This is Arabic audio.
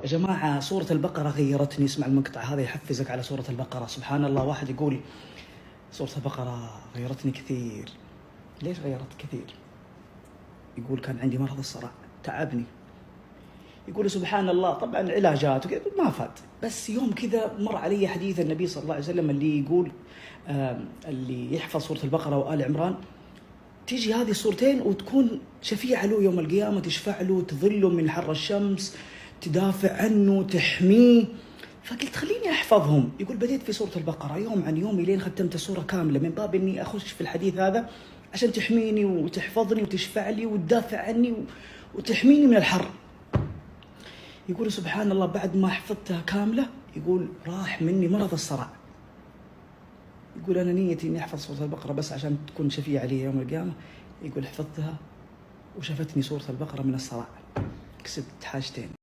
يا جماعة سورة البقرة غيرتني. اسمع المقطع هذا يحفزك على سورة البقرة. سبحان الله، واحد يقول سورة البقرة غيرتني كثير. ليش غيرت كثير؟ يقول كان عندي مرض الصرع تعبني. يقول سبحان الله، طبعا علاجات ما فات، بس يوم كذا مر علي حديث النبي صلى الله عليه وسلم اللي يقول اللي يحفظ سورة البقرة وآل عمران تيجي هذه الصورتين وتكون شفيعة له يوم القيامة، تشفع له، تظله من حر الشمس، تدافع عنه، تحميه. فقلت خليني أحفظهم. يقول بديت في سورة البقرة يوم عن يوم لين ختمت السورة كاملة، من باب إني أخش في الحديث هذا عشان تحميني وتحفظني وتشفع لي وتدافع عني وتحميني من الحر. يقول سبحان الله، بعد ما حفظتها كاملة يقول راح مني مرض الصرع. يقول أنا نيتي إني أحفظ سورة البقرة بس عشان تكون شفيعة لي يوم القيامة. يقول حفظتها وشفتني سورة البقرة من الصرع، كسبت حاجتين.